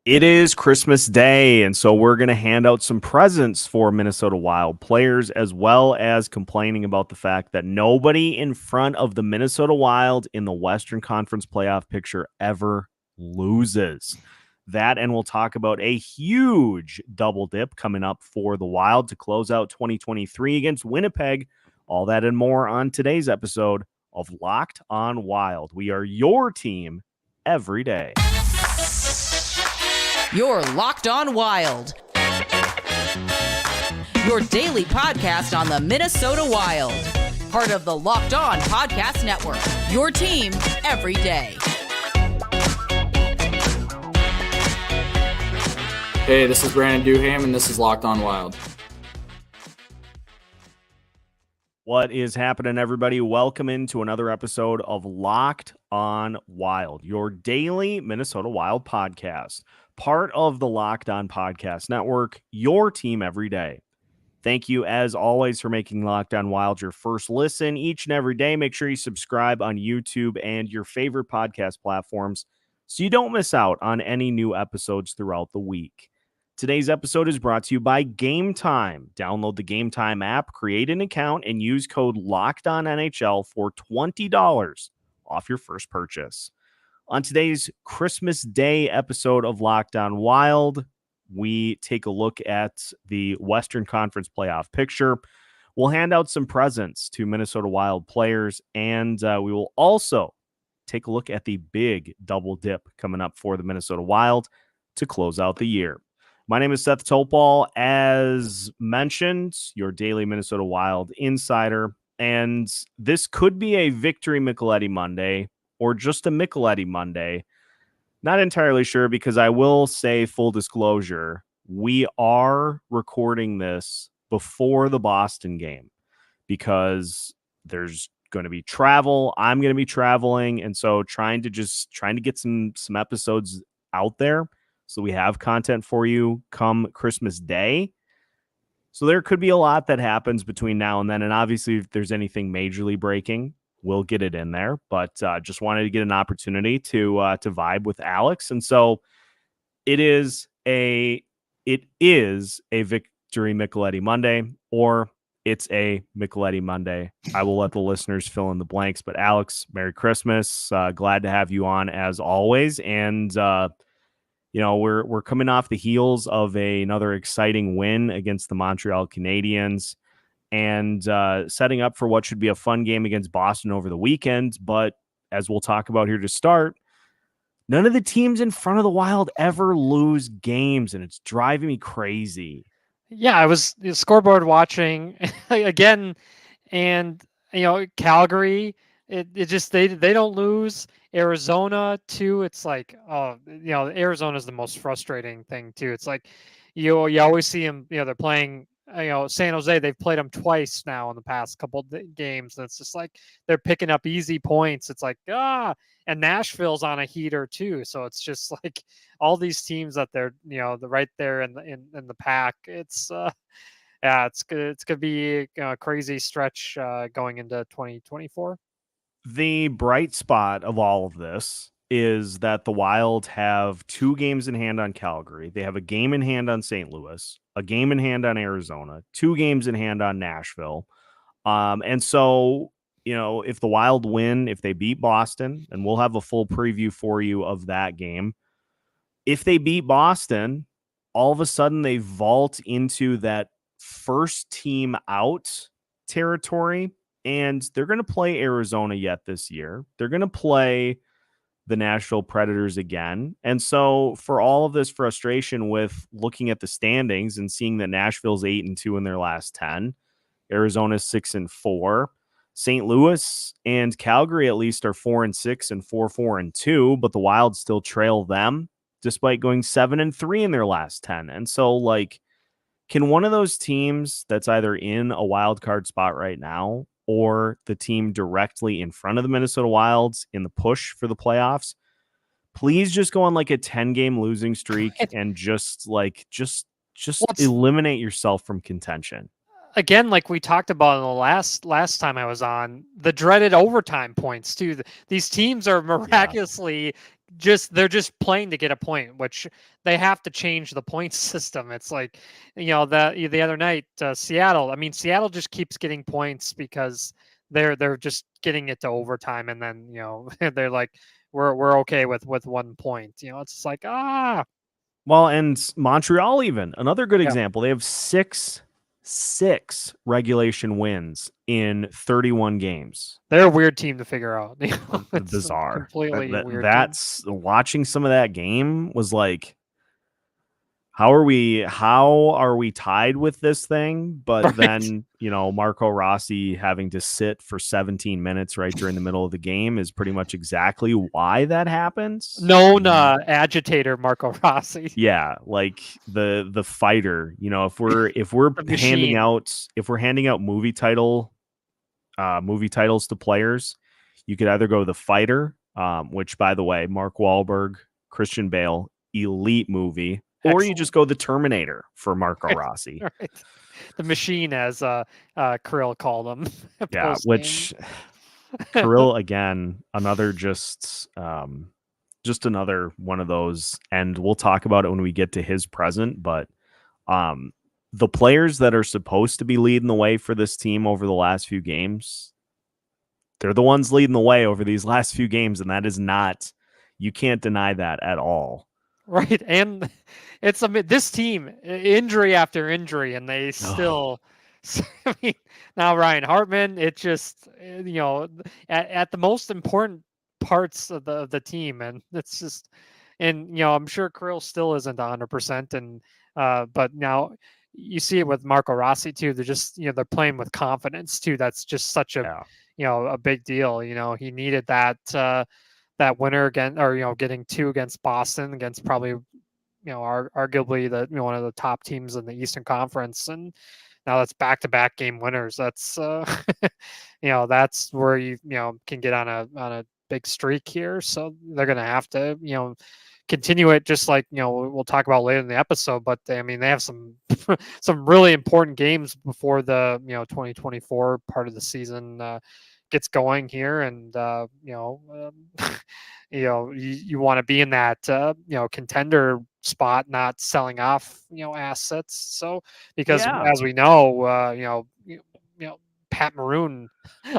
It is Christmas Day, and so we're going to hand out some presents for Minnesota Wild players, as well as complaining about the fact that nobody in front of the Minnesota Wild in the Western Conference playoff picture ever loses. That, and we'll talk about a huge double dip coming up for the Wild to close out 2023 against Winnipeg. All that and more on today's episode of Locked on Wild. We are your team every day. You're Locked on Wild, your daily podcast on the Minnesota Wild. Part of the Locked On Podcast Network, your team every day. Hey, this is Brandon Duham, and this is Locked on Wild. What is happening, everybody? Welcome into another episode of Locked on Wild, your daily Minnesota Wild podcast, part of the Locked on Podcast Network, your team every day. Thank you, as always, for making Locked on Wild your first listen each and every day. Make sure you subscribe on YouTube and your favorite podcast platforms so you don't miss out on any new episodes throughout the week. Today's episode is brought to you by Game Time. Download the Game Time app, create an account, and use code LOCKEDONNHL for $20 off your first purchase. On today's Christmas Day episode of Locked on Wild, we take a look at the Western Conference playoff picture. We'll hand out some presents to Minnesota Wild players, and we will also take a look at the big double dip coming up for the Minnesota Wild to close out the year. My name is Seth Topal, as mentioned, your daily Minnesota Wild insider, and this could be a Victory Micheletti Monday or just a Micheletti Monday. Not entirely sure, because I will say, full disclosure, we are recording this before the Boston game because there's going to be travel. I'm going to be traveling, and so trying to get some episodes out there so we have content for you come Christmas Day. So there could be a lot that happens between now and then. And obviously, if there's anything majorly breaking, we'll get it in there. But just wanted to get an opportunity to vibe with Alex. And so it is a Victory Micheletti Monday, or it's a Micheletti Monday. I will let the listeners fill in the blanks. But Alex, Merry Christmas. Glad to have you on as always. And we're coming off the heels of another exciting win against the Montreal Canadiens, and setting up for what should be a fun game against Boston over the weekend. But as we'll talk about here to start, none of the teams in front of the Wild ever lose games, and it's driving me crazy. Yeah, I was scoreboard watching again, and Calgary, it just they don't lose. Arizona too. It's like, Arizona is the most frustrating thing too. It's like you always see them. They're playing. San Jose. They've played them twice now in the past couple games. And it's just like they're picking up easy points. It's like and Nashville's on a heater too. So it's just like all these teams that they're right there in the pack. It's it's gonna be a crazy stretch going into 2024. The bright spot of all of this is that the Wild have 2 games in hand on Calgary. They have a game in hand on St. Louis, a game in hand on Arizona, 2 games in hand on Nashville. And so, if the Wild win, if they beat Boston, and we'll have a full preview for you of that game. If they beat Boston, all of a sudden they vault into that first team out territory. And they're going to play Arizona yet this year. They're going to play the Nashville Predators again. And so for all of this frustration with looking at the standings and seeing that Nashville's 8-2 in their last 10, Arizona's 6-4, St. Louis and Calgary at least are 4-6 and 4-4-2, but the Wild still trail them despite going 7-3 in their last 10. And so, can one of those teams that's either in a wild card spot right now or the team directly in front of the Minnesota Wilds in the push for the playoffs, please just go on a 10-game losing streak and just eliminate yourself from contention? again, like we talked about in the last time I was on, the dreaded overtime points too. These teams are miraculously they're just playing to get a point, which they have to change the point system. It's like, the other night, Seattle. I mean, Seattle just keeps getting points because they're just getting it to overtime, and then they're like, we're okay with 1 point. It's just like Well, and Montreal, even another good yeah. example. They have six regulation wins in 31 games. They're a weird team to figure out. It's Bizarre. completely weird. That's watching some of that game was like, how are we tied with this thing? But Right. then, Marco Rossi having to sit for 17 minutes right during the middle of the game is pretty much exactly why that happens. Known agitator Marco Rossi. Yeah, like the fighter. If we're handing out movie titles to players, you could either go the fighter, which by the way, Mark Wahlberg, Christian Bale, elite movie. Or Excellent. you just go the Terminator for Marco Rossi. Right. The machine, as Kirill called him. Yeah, which Kirill, again, another just another one of those. And we'll talk about it when we get to his present. But the players that are supposed to be leading the way for this team over the last few games, they're the ones leading the way over these last few games. And that is not, you can't deny that at all. Right. And it's this team, injury after injury, and they still. I mean, now Ryan Hartman. It just at the most important parts of the team, and it's just, and I'm sure Kirill still isn't 100%, and but now you see it with Marco Rossi too. They're just they're playing with confidence too. That's just such a a big deal. He needed that winner again, or getting 2 against Boston, against probably arguably the one of the top teams in the Eastern Conference, and now that's back-to-back game winners. That's that's where you can get on a big streak here. So they're going to have to continue it, just like we'll talk about later in the episode. But I mean, they have some some really important games before the 2024 part of the season gets going here, and you want to be in that contender spot, not selling off assets. So because as we know, Pat Maroon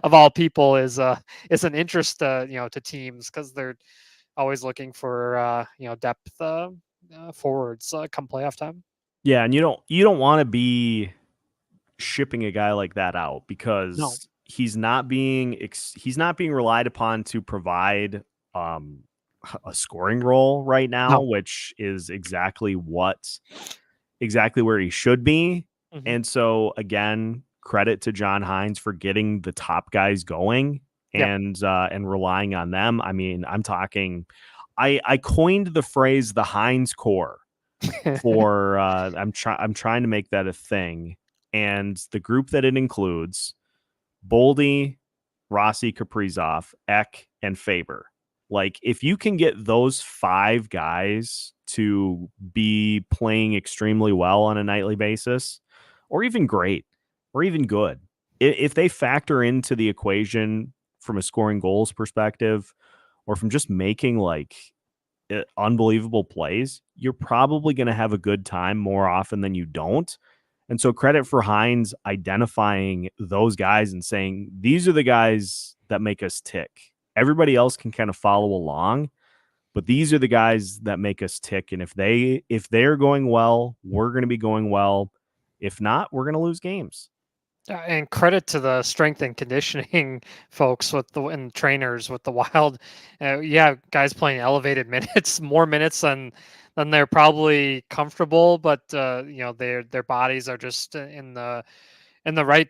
of all people is an interest to teams, because they're always looking for depth forwards come playoff time. Yeah, and you don't want to be shipping a guy like that out, because he's not being relied upon to provide a scoring role right now, which is exactly where he should be. Mm-hmm. And so again, credit to John Hines for getting the top guys going and relying on them. I mean, I'm talking, I coined the phrase the Hines core for I'm trying to make that a thing. And the group that it includes: Boldy, Rossi, Kaprizov, Ek, and Faber. Like, if you can get those 5 guys to be playing extremely well on a nightly basis, or even great, or even good, if they factor into the equation from a scoring goals perspective, or from just making like unbelievable plays, you're probably going to have a good time more often than you don't. And so credit for Hines identifying those guys and saying, these are the guys that make us tick. Everybody else can kind of follow along, but these are the guys that make us tick. And if they're going well, we're going to be going well. If not, we're going to lose games. And credit to the strength and conditioning folks and trainers with the Wild. Guys playing elevated minutes, more minutes than they're probably comfortable, but their bodies are just in the right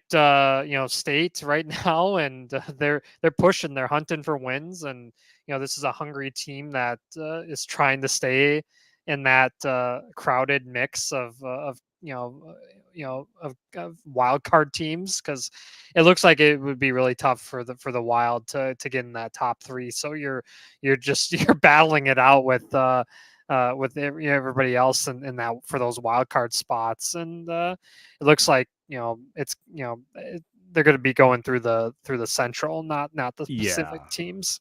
state right now, and they're pushing, they're hunting for wins, and this is a hungry team that is trying to stay in that crowded mix of wild card teams, because it looks like it would be really tough for the Wild to get in that top 3. So you're battling it out with with everybody else in that for those wild card spots, and it looks like it's they're going to be going through the Central, not the Pacific teams.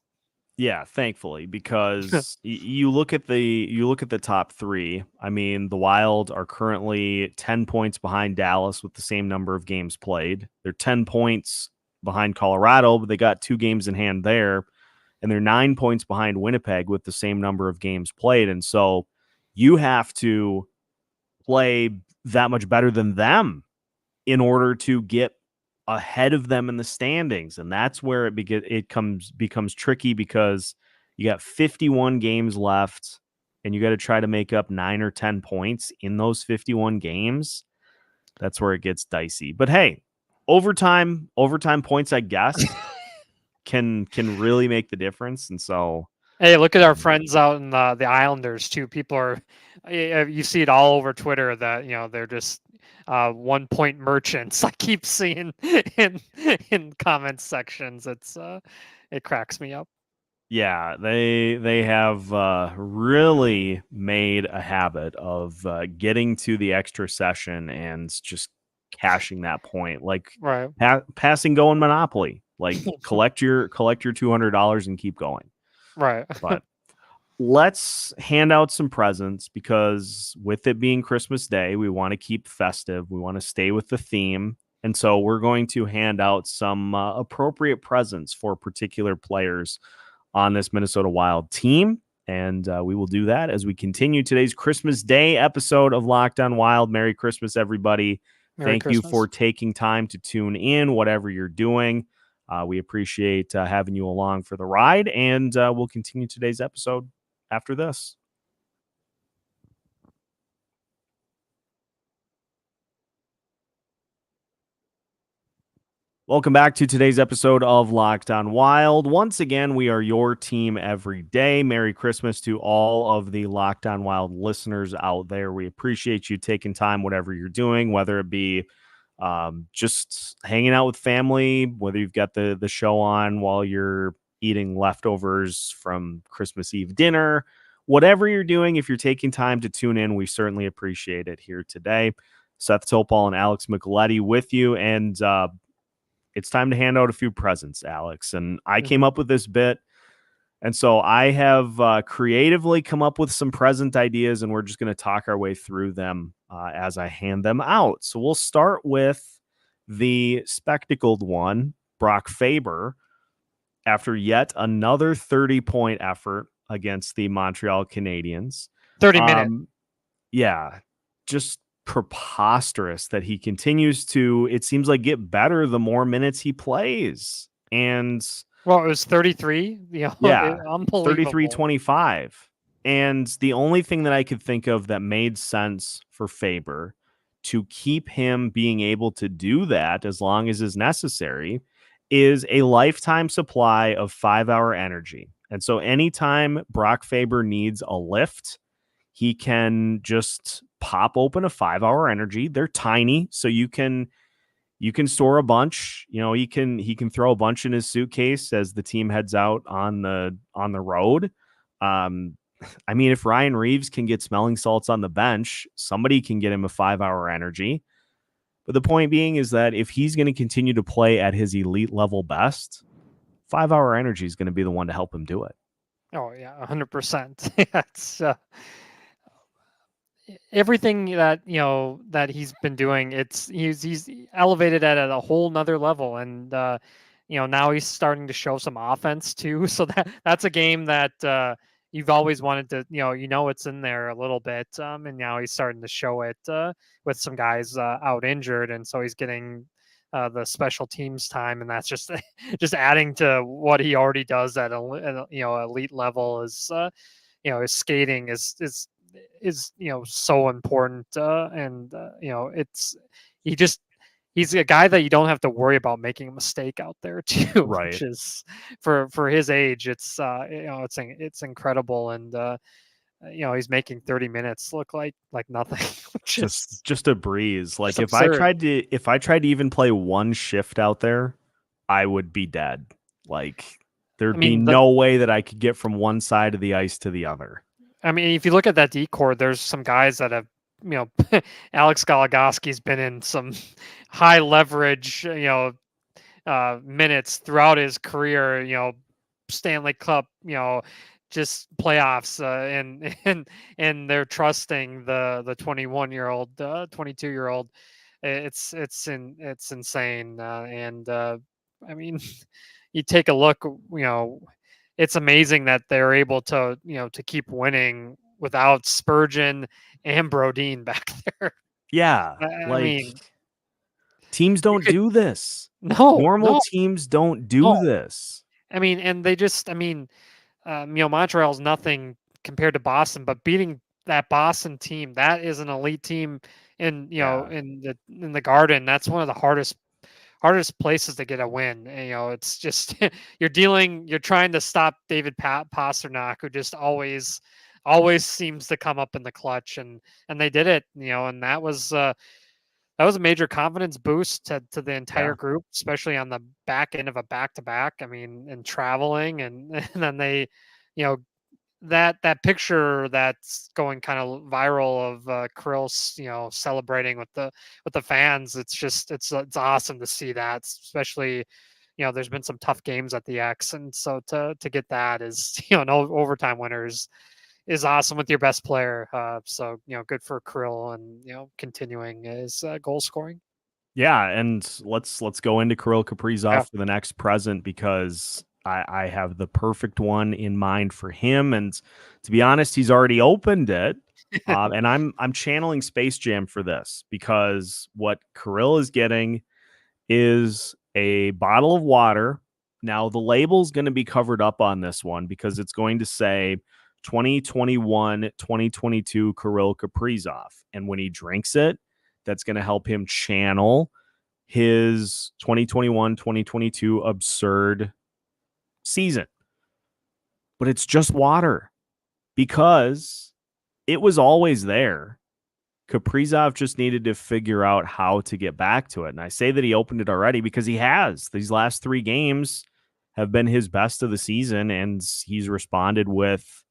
Yeah, thankfully, because you look at the top three. I mean, the Wild are currently 10 points behind Dallas with the same number of games played. They're 10 points behind Colorado, but they got 2 games in hand there. And they're 9 points behind Winnipeg with the same number of games played. And so you have to play that much better than them in order to get ahead of them in the standings. And that's where it becomes tricky, because you got 51 games left and you got to try to make up 9 or 10 points in those 51 games. That's where it gets dicey. But hey, overtime points, I guess, can really make the difference. And so, hey, look at our friends out in the Islanders too. People are, you see it all over Twitter that they're just 1 point merchants. I keep seeing in comment sections. It cracks me up. Yeah, they have really made a habit of getting to the extra session and just cashing that point, like right. Passing go in Monopoly. Like collect your $200 and keep going. Right. But let's hand out some presents, because with it being Christmas Day, we want to keep festive. We want to stay with the theme. And so we're going to hand out some appropriate presents for particular players on this Minnesota Wild team. And we will do that as we continue today's Christmas Day episode of Locked on Wild. Merry Christmas, everybody. Thank you for taking time to tune in, whatever you're doing. We appreciate having you along for the ride, and we'll continue today's episode after this. Welcome back to today's episode of Locked on Wild. Once again, we are your team every day. Merry Christmas to all of the Locked on Wild listeners out there. We appreciate you taking time, whatever you're doing, whether it be just hanging out with family, whether you've got the show on while you're eating leftovers from Christmas Eve dinner, whatever you're doing. If you're taking time to tune in, we certainly appreciate it here today. Seth Topol and Alex Micheletti with you, and it's time to hand out a few presents, Alex. And I came up with this bit, and so I have creatively come up with some present ideas, and we're just going to talk our way through them as I hand them out. So we'll start with the spectacled one, Brock Faber, after yet another 30-point effort against the Montreal Canadiens. 30 minutes. Yeah, just preposterous that he continues to, it seems like, get better the more minutes he plays. And well, it was 33. Yeah, unbelievable. 33-25. And the only thing that I could think of that made sense for Faber to keep him being able to do that as long as is necessary is a lifetime supply of 5-hour energy. And so anytime Brock Faber needs a lift, he can just pop open a 5-hour energy. They're tiny, so you can store a bunch. He can throw a bunch in his suitcase as the team heads out on the road. I mean, if Ryan Reeves can get smelling salts on the bench, somebody can get him a 5-hour energy. But the point being is that if he's going to continue to play at his elite level best, 5-hour energy is going to be the one to help him do it. Oh yeah, 100%. It's everything that that he's been doing. He's elevated at a whole nother level, and now he's starting to show some offense too. So that's a game that you've always wanted to, it's in there a little bit, and now he's starting to show it with some guys out injured, and so he's getting the special teams time, and that's just adding to what he already does at elite level. Is his skating is so important, and he's a guy that you don't have to worry about making a mistake out there too, right? Which is for his age, it's incredible, and he's making 30 minutes look like nothing. just a breeze. Like if I tried to even play one shift out there, I would be dead. Like there'd be no way that I could get from one side of the ice to the other. I mean, if you look at that decor, there's some guys that have, Alex Goligoski's been in some high leverage, minutes throughout his career, Stanley Cup, just playoffs, and they're trusting the 21-year-old, 22-year-old. It's insane, and I mean, you take a look, it's amazing that they're able to, to keep winning without Spurgeon and Brodin back there. Yeah, I like mean, teams you don't could do this. no, Normal no, teams don't do no. this. I mean, and they just, I mean, Montreal's nothing compared to Boston, but beating that Boston team, that is an elite team in, Yeah. in the Garden. That's one of the hardest places to get a win. And, it's just you're trying to stop David Pastrnak, who just always seems to come up in the clutch, and they did it, and that was a major confidence boost to the entire Yeah. group, especially on the back end of a back to back. I mean, and traveling, and, and then they, you know, that picture that's going kind of viral of Kirill, celebrating with the fans. It's just it's awesome to see that, especially, there's been some tough games at the X, and so to get that is, no overtime winners is awesome with your best player. So good for Kirill, and continuing his goal scoring. Yeah, and let's go into Kirill Yeah. Kaprizov for the next present, because I have the perfect one in mind for him, and to be honest, he's already opened it, and I'm channeling Space Jam for this, because what Kirill is getting is a bottle of water. Now the label's going to be covered up on this one because it's going to say 2021-2022 Kirill Kaprizov, and when he drinks it, that's going to help him channel his 2021-2022 absurd season. But it's just water, because it was always there. Kaprizov just needed to figure out how to get back to it. And I say that he opened it already because he has. These last 3 games have been his best of the season, and he's responded with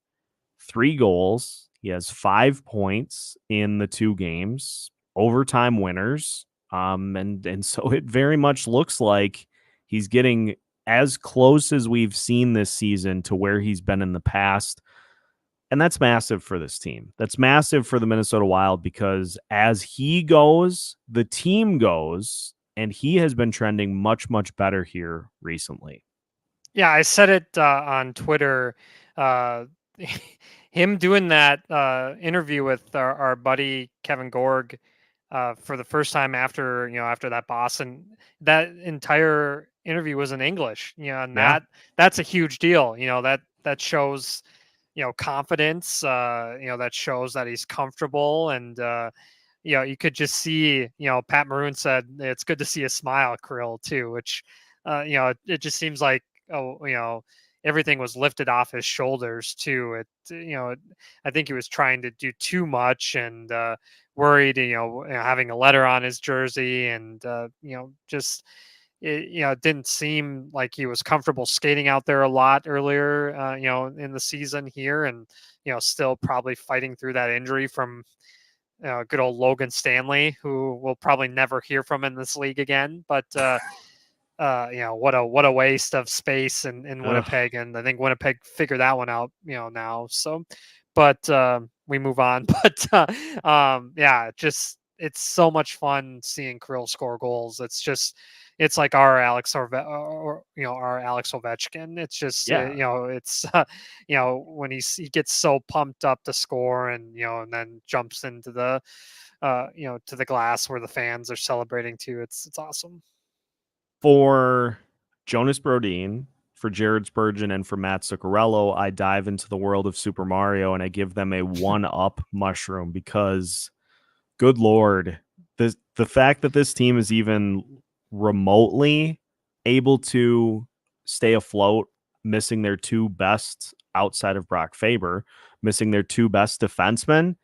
3 goals. He has 5 points in the 2 games, overtime winners. And so it very much looks like he's getting as close as we've seen this season to where he's been in the past. And that's massive for this team. That's massive for the Minnesota Wild, because as he goes, the team goes, and he has been trending much, much better here recently. Yeah, I said it on Twitter. Uh, him doing that interview with our buddy Kevin Gorg for the first time after that Boston, that entire interview was in English. And Yeah. that's a huge deal. That shows confidence. That shows that he's comfortable, and you could just see. Pat Maroon said it's good to see a smile, Kirill, too, which it just seems like, oh, everything was lifted off his shoulders too. I think he was trying to do too much, and worried, having a letter on his jersey, and just it didn't seem like he was comfortable skating out there a lot earlier, in the season here, and still probably fighting through that injury from good old Logan Stanley, who we'll probably never hear from in this league again. But what a waste of space in Winnipeg, and I think Winnipeg figured that one out, now. So, but we move on. But yeah, just it's so much fun seeing Kirill score goals. It's like our Alex or our Alex Ovechkin. It's just Yeah. it's when he gets so pumped up to score, and and then jumps into the to the glass where the fans are celebrating too. It's awesome. For Jonas Brodin, for Jared Spurgeon, and for Matt Zuccarello, I dive into the world of Super Mario and I give them a 1-up mushroom, because good Lord, the fact that this team is even remotely able to stay afloat, missing their 2 best outside of Brock Faber, missing their 2 best defensemen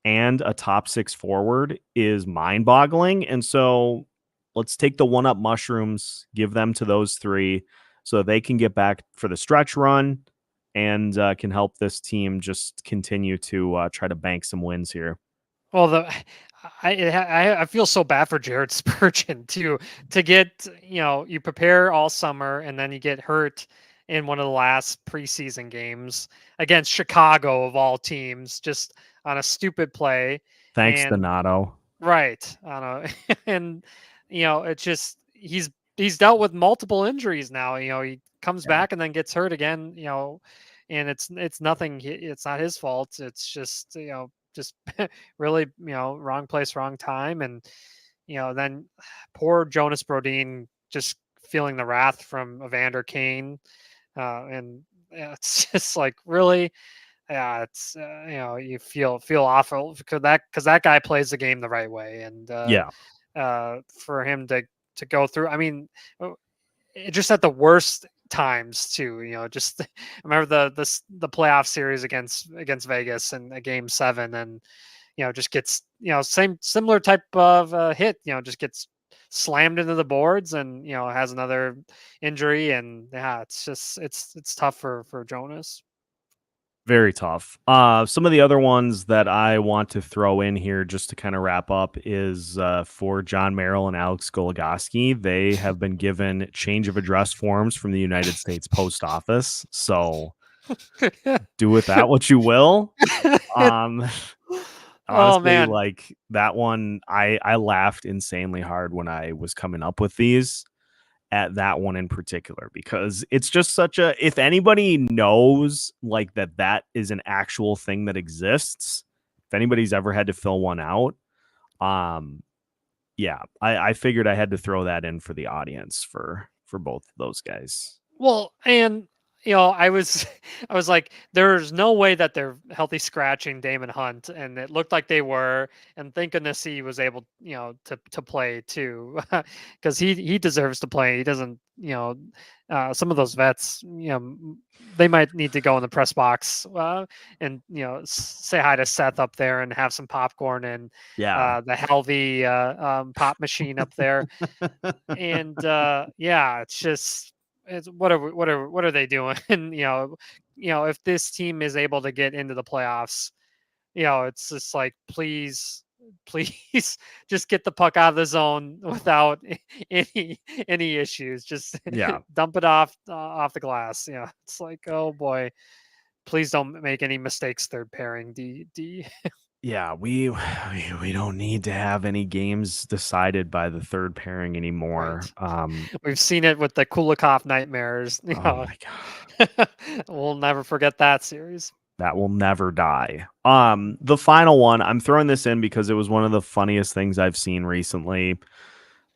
and a top 6 forward, is mind-boggling. And so let's take the 1-up mushrooms, give them to those 3 so they can get back for the stretch run. and can help this team just continue to try to bank some wins here. Well, I feel so bad for Jared Spurgeon too. To get, you prepare all summer and then you get hurt in one of the last preseason games against Chicago of all teams, just on a stupid play. Thanks, And Donato. right, I don't know, and it's just he's dealt with multiple injuries now. He comes back and then gets hurt again. And it's nothing. It's not his fault. It's just just really, wrong place, wrong time. And, then poor Jonas Brodin just feeling the wrath from Evander Kane. And it's just like, really, it's, you feel awful because that guy plays the game the right way. And, for him to go through, I mean, just at the worst times too, just I remember the playoff series against Vegas and a game 7, and just gets similar type of hit, just gets slammed into the boards and has another injury. And it's just it's tough for Jonas. Very tough. Some of the other ones that I want to throw in here just to kind of wrap up is for John Merrill and Alex Goligoski. They have been given change of address forms from the United States Post Office. So do with that what you will. Honestly, oh man, like that one, I laughed insanely hard when I was coming up with these. At that one in particular, because it's just such a, if anybody knows like that is an actual thing that exists, if anybody's ever had to fill one out, I figured I had to throw that in for the audience for both of those guys. Well, and I was like, there's no way that they're healthy scratching Damon Hunt, and it looked like they were, and thank goodness he was able, to play too, because he deserves to play. He doesn't, some of those vets, they might need to go in the press box and say hi to Seth up there and have some popcorn and the Helvey pop machine up there, and it's just. What are they doing? And if this team is able to get into the playoffs, it's just like, please just get the puck out of the zone without any issues. Just dump it off the glass. It's like, oh boy, please don't make any mistakes. Third pairing D. Yeah, we don't need to have any games decided by the third pairing anymore. Right. We've seen it with the Kulikov nightmares. Oh my god, we'll never forget that series. That will never die. The final one, I'm throwing this in because it was one of the funniest things I've seen recently.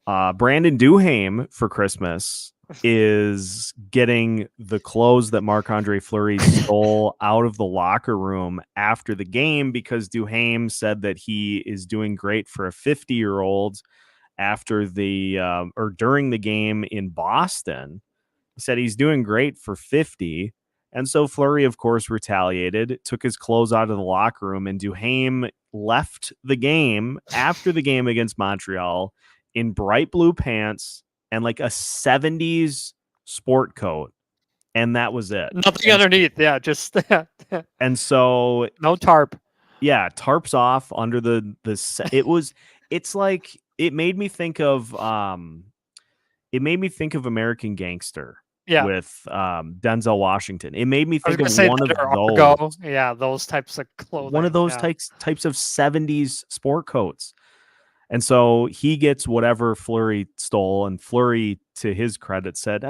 Brandon Duhaime for Christmas is getting the clothes that Marc-Andre Fleury stole out of the locker room after the game, because Duhaime said that he is doing great for a 50-year-old after or during the game in Boston. He said he's doing great for 50. And so Fleury, of course, retaliated, took his clothes out of the locker room, and Duhaime left the game after the game against Montreal in bright blue pants and like a 70s sport coat. And that was it. Nothing underneath. Yeah, just and so no tarp. Yeah, tarps off under it made me think of American Gangster. Yeah. With Denzel Washington. It made me think of one of those. Yeah, those types of clothing. One of those types of 70s sport coats. And so he gets whatever Fleury stole, and Fleury, to his credit, said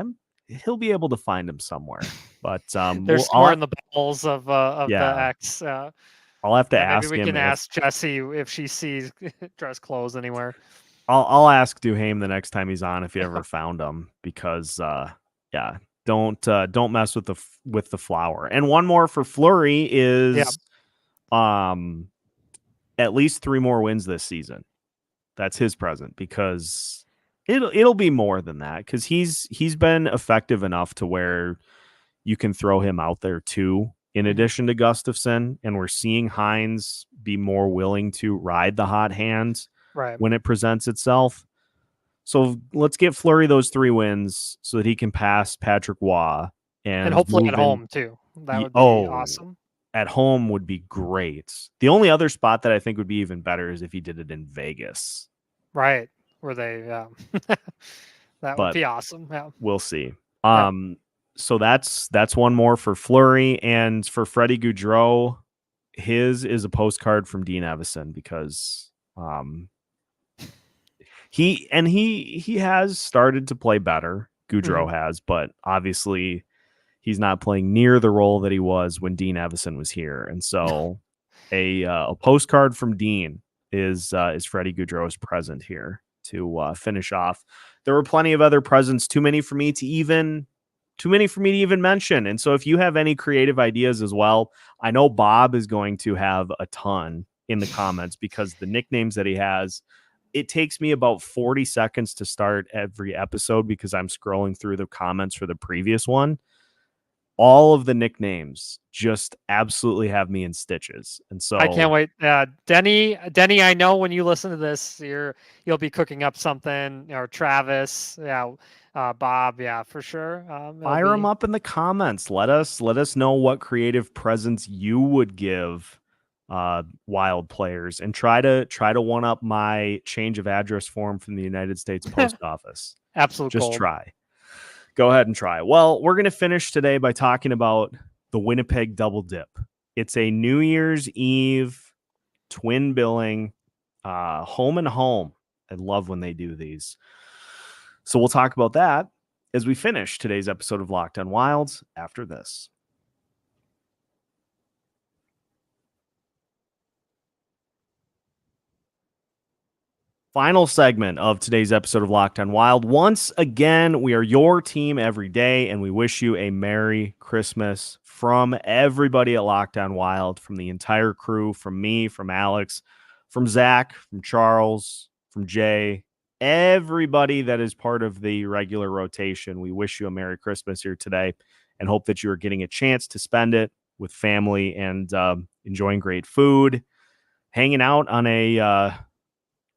he'll be able to find him somewhere. But they're storing the balls of the ex. I'll have to ask him. Maybe we can ask Jessie if she sees dress clothes anywhere. I'll ask Duhaime the next time he's on if he ever found them, because don't mess with the flower. And one more for Fleury is at least 3 more wins this season. That's his present, because it'll be more than that, because he's been effective enough to where you can throw him out there too, in addition to Gustafsson, and we're seeing Hines be more willing to ride the hot hand when it presents itself. So let's get Fleury those 3 wins so that he can pass Patrick Waugh and hopefully at home too. That would be awesome. At home would be great. The only other spot that I think would be even better is if he did it in Vegas. Right. Where they, that would But be awesome. Yeah. we'll see. Yeah. So that's one more for Fleury, and for Freddie Gaudreau, his is a postcard from Dean Evison because he has started to play better. Gaudreau has, but obviously he's not playing near the role that he was when Dean Evison was here. And so a postcard from Dean is Freddie Gaudreau's present here to finish off. There were plenty of other presents, too many for me to even mention. And so if you have any creative ideas as well, I know Bob is going to have a ton in the comments because the nicknames that he has, it takes me about 40 seconds to start every episode because I'm scrolling through the comments for the previous one. All of the nicknames just absolutely have me in stitches. And so I can't wait. Denny, I know when you listen to this, you'll be cooking up something, or Travis. Yeah. Bob. Yeah, for sure. Fire them up in the comments. Let us know what creative presents you would give Wild players, and try to one up my change of address form from the United States Post Office. Absolute Just gold. try. Go ahead and try. Well, we're going to finish today by talking about the Winnipeg Double Dip. It's a New Year's Eve twin billing, home and home. I love when they do these. So we'll talk about that as we finish today's episode of Locked on Wilds after this. Final segment of today's episode of Locked on Wild. Once again, we are your team every day, and we wish you a Merry Christmas from everybody at Locked on Wild, from the entire crew, from me, from Alex, from Zach, from Charles, from Jay, everybody that is part of the regular rotation. We wish you a Merry Christmas here today and hope that you are getting a chance to spend it with family and enjoying great food, hanging out on a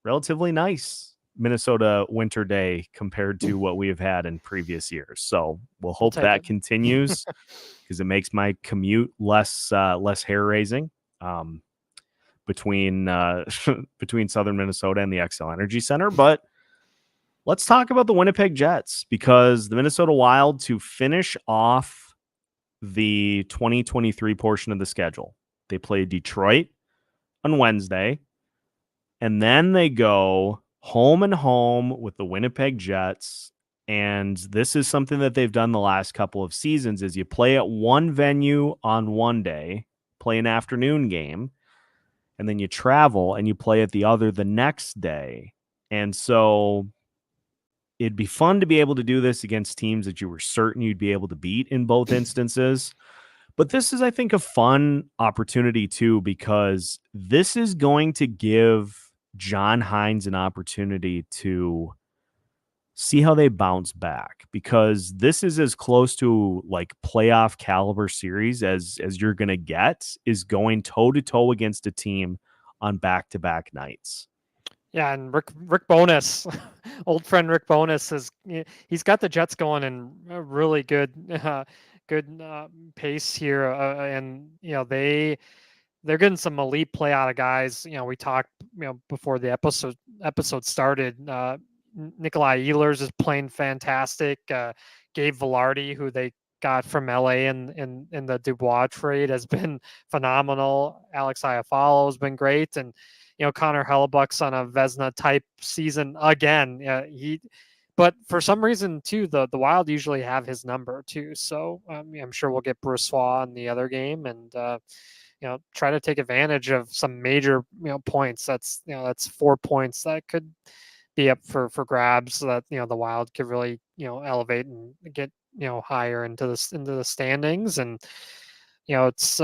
relatively nice Minnesota winter day compared to what we have had in previous years. So we'll hope that continues because it makes my commute less hair raising between Southern Minnesota and the XL Energy Center. But let's talk about the Winnipeg Jets, because the Minnesota Wild, to finish off the 2023 portion of the schedule, they play Detroit on Wednesday. And then they go home and home with the Winnipeg Jets. And this is something that they've done the last couple of seasons, is you play at one venue on one day, play an afternoon game, and then you travel and you play at the other the next day. And so it'd be fun to be able to do this against teams that you were certain you'd be able to beat in both instances. But this is, I think, a fun opportunity too, because this is going to give John Hines an opportunity to see how they bounce back, because this is as close to like playoff caliber series as you're going to get, is going toe to toe against a team on back-to-back nights. Yeah, and Rick Bowness, old friend Rick Bowness, he's got the Jets going in a really good pace here, and they're getting some elite play out of guys. We talked, before the episode started, Nikolai Ehlers is playing fantastic. Gabe Velarde, who they got from LA in the Dubois trade, has been phenomenal. Alex Iafallo has been great. And, Connor Hellebuck's on a Vezina type season again. But for some reason too, the Wild usually have his number too. So I'm sure we'll get Brossoit in the other game, and try to take advantage of some major points. That's 4 points that could be up for grabs, so that the Wild could really elevate and get higher into the standings. And it's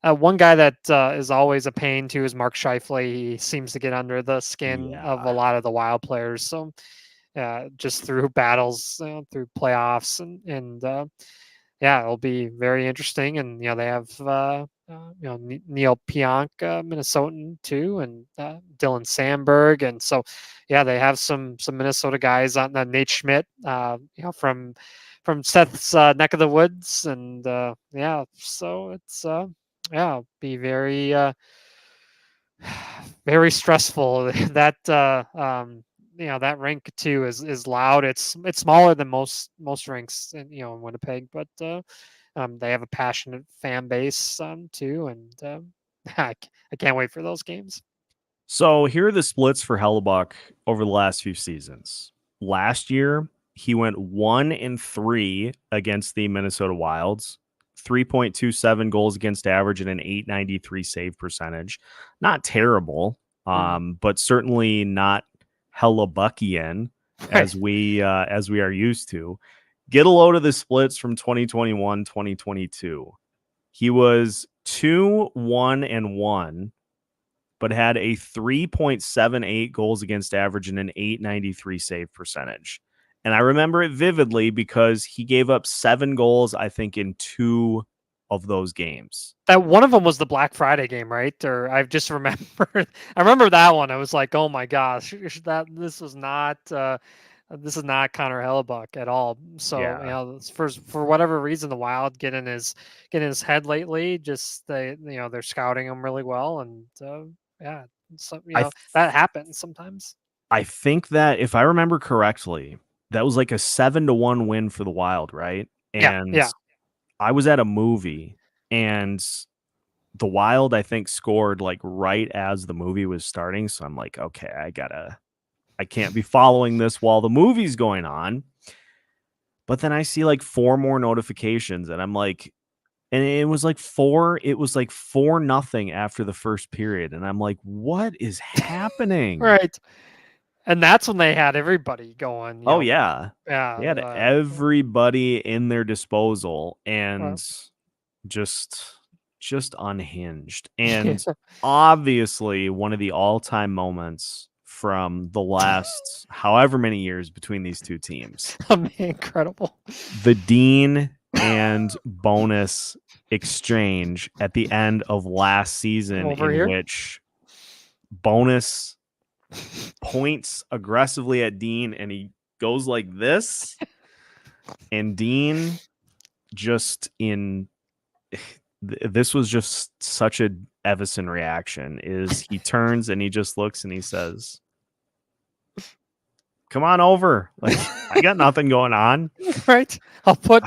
one guy that is always a pain too is Mark Scheifele. He seems to get under the skin of a lot of the Wild players. So just through battles, through playoffs, and it'll be very interesting. And they have Neil Pionk, Minnesotan too, and Dylan Sandberg, and so they have some Minnesota guys on Nate Schmidt, from Seth's neck of the woods, and yeah, so it's be very very stressful. That that rink too is loud. It's smaller than most rinks in Winnipeg, but they have a passionate fan base too, and I can't wait for those games. So here are the splits for Hellebuck over the last few seasons. Last year, he went 1-3 against the Minnesota Wilds, 3.27 goals against average and an 893 save percentage. Not terrible, but certainly not Hellebuckian as we are used to. Get a load of the splits from 2021, 2022. He was 2-1-1, but had a 3.78 goals against average and an 893 save percentage. And I remember it vividly because he gave up 7 goals, I think, in 2 of those games. That one of them was the Black Friday game, right? Or I just remember, I remember that one. I was like, oh my gosh, this is not Connor Hellebuck at all. So for whatever reason, the Wild get in his head lately. Just they're scouting him really well, and yeah, so that happens sometimes. I think that if I remember correctly, that was like a 7-1 win for the Wild, right? And yeah. I was at a movie, and the Wild, I think, scored like right as the movie was starting. So I'm like, okay, I can't be following this while the movie's going on. But then I see like 4 more notifications, and I'm like, and it was like 4-0 after the first period. And I'm like, what is happening? Right. And that's when they had everybody going. Yeah. They had everybody in their disposal and just unhinged. And obviously one of the all-time moments from the last however many years between these two teams. Incredible. The Dean and Bonus exchange at the end of last season which Bonus points aggressively at Dean and he goes like this, and Dean this was just such a Evison reaction, is he turns and he just looks and he says, come on over, like I got nothing going on. Right, I'll put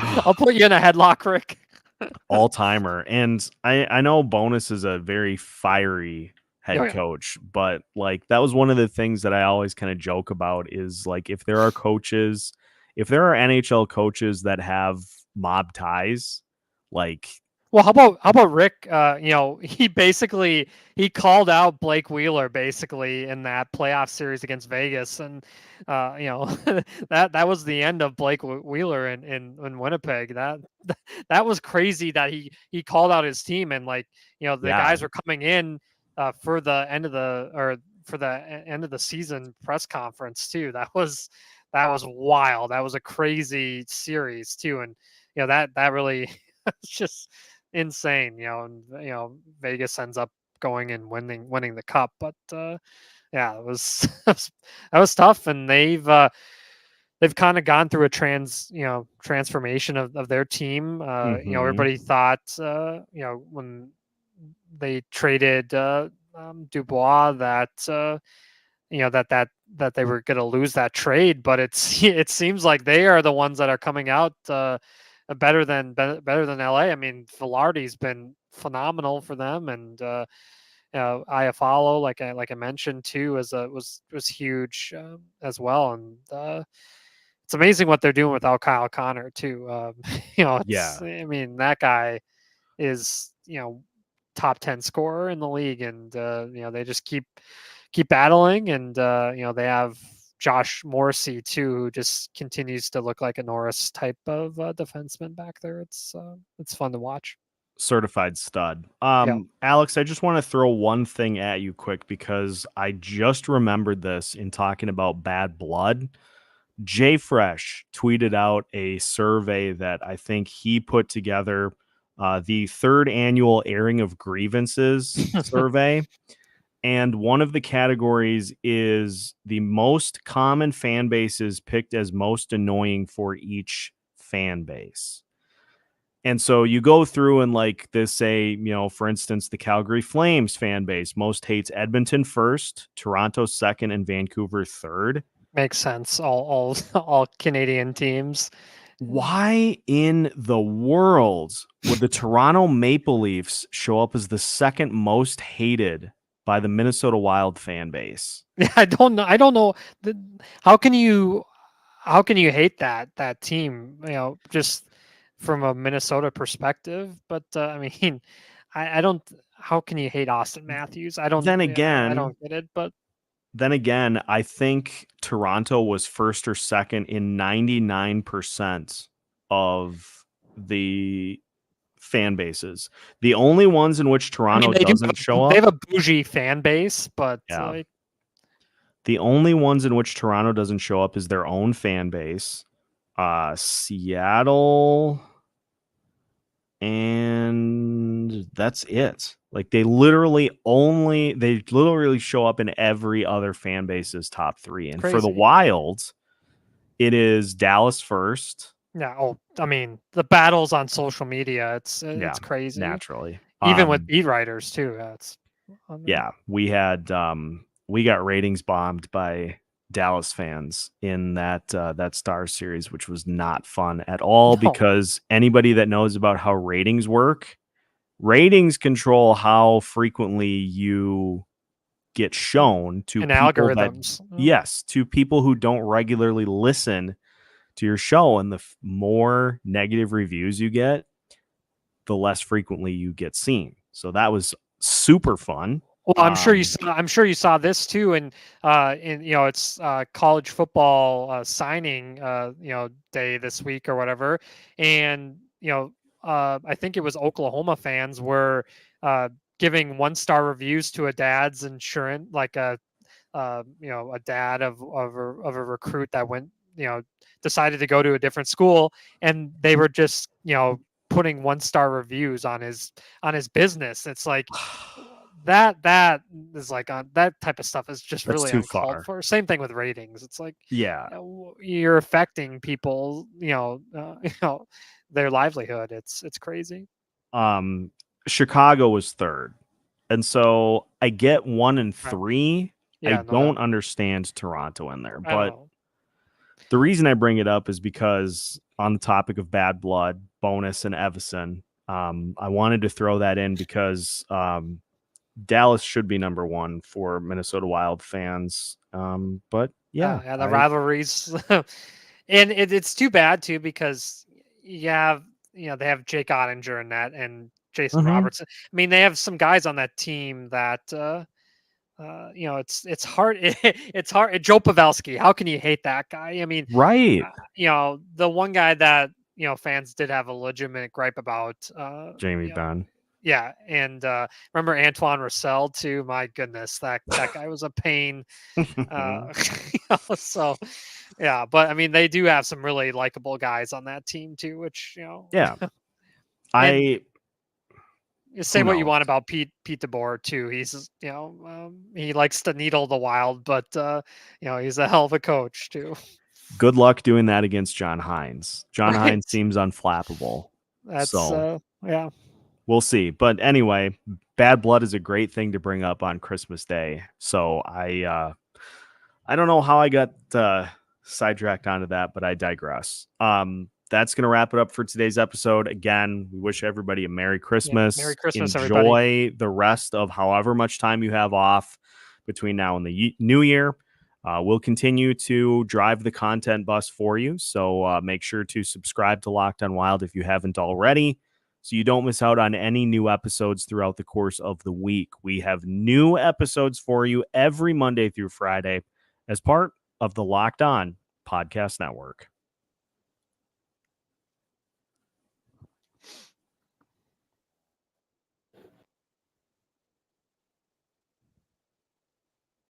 you in a headlock, Rick. All timer. And I know Bonus is a very fiery head coach, but like that was one of the things that I always kind of joke about is like if there are NHL coaches that have mob ties, like, well, how about Rick? He called out Blake Wheeler basically in that playoff series against Vegas, and that was the end of Blake Wheeler in Winnipeg. That was crazy that he called out his team, and the guys were coming in for the end of the season press conference too. That was wild. That was a crazy series too, and that really it's just insane. And Vegas ends up going and winning the cup, but it was that was tough, and they've kind of gone through a transformation of their team. Everybody thought when they traded Dubois that that they were going to lose that trade, but it seems like they are the ones that are coming out better than LA. I mean, Velarde's been phenomenal for them, and Iafallo, like I mentioned too, was huge as well, and it's amazing what they're doing without Kyle Connor too. I mean, that guy is top 10 scorer in the league, and they just keep battling, and they have Josh Morrissey too, who just continues to look like a Norris type of defenseman back there. It's fun to watch. Certified stud. Alex, I just want to throw one thing at you quick because I just remembered this in talking about bad blood. Jay Fresh tweeted out a survey that I think he put together, the 3rd annual airing of grievances survey. And one of the categories is the most common fan bases picked as most annoying for each fan base. And so you go through and like this, say, for instance, the Calgary Flames fan base most hates Edmonton first, Toronto second, and Vancouver third. Makes sense. All Canadian teams. Why in the world would the Toronto Maple Leafs show up as the second most hated by the Minnesota Wild fan base? Yeah, I don't know. How can you hate that team? Just from a Minnesota perspective. But I mean, I don't. How can you hate Austin Matthews? I don't. Then I again, don't get it. But I think Toronto was first or second in 99% of the fan bases. The only ones in which Toronto doesn't show up. They have a bougie fan base, but the only ones in which Toronto doesn't show up is their own fan base. Seattle, and that's it. Like they literally show up in every other fan base's top three. And for the Wild, it is Dallas first. Yeah. Oh, I mean, the battles on social media, it's crazy. Naturally. Even with beat writers too. We had we got ratings bombed by Dallas fans in that Stars series, which was not fun at all, because anybody that knows about how ratings work, ratings control how frequently you get shown to and people algorithms. To people who don't regularly listen to your show. And the more negative reviews you get, the less frequently you get seen. So that was super fun. Well, I'm sure you saw this too, and it's college football signing day this week or whatever, and I think it was Oklahoma fans were giving 1-star reviews to a dad's insurance, like a dad of a recruit that went decided to go to a different school, and they were just putting 1-star reviews on his business. It's like. That is like that type of stuff is just really uncalled for. Same thing with ratings. It's like you're affecting people, their livelihood. It's crazy. Chicago was third, and so I get 1 and 3. I don't understand Toronto in there, but the reason I bring it up is because on the topic of bad blood, Bonus and Evison, I wanted to throw that in because Dallas should be number 1 for Minnesota Wild fans. But the rivalries. And it's too bad too, because you have, they have Jake Ottinger in that and Jason Robertson. I mean, they have some guys on that team that, it's hard. It's hard. Joe Pavelski. How can you hate that guy? I mean, right. The one guy that, fans did have a legitimate gripe about, Jamie Benn. Yeah, and remember Antoine Roussel too. My goodness, that guy was a pain. So, yeah, but I mean, they do have some really likable guys on that team too. Which yeah, you say what you want about Pete DeBoer too. He's he likes to needle the Wild, but he's a hell of a coach too. Good luck doing that against John Hines. John Hines seems unflappable. Yeah. We'll see. But anyway, bad blood is a great thing to bring up on Christmas Day. So I don't know how I got sidetracked onto that, but I digress. That's going to wrap it up for today's episode. Again, we wish everybody a Merry Christmas. Merry Christmas, Enjoy everybody. the rest of however much time you have off between now and the new year. We'll continue to drive the content bus for you. So make sure to subscribe to Locked on Wild if you haven't already, so you don't miss out on any new episodes throughout the course of the week. We have new episodes for you every Monday through Friday as part of the Locked On Podcast Network.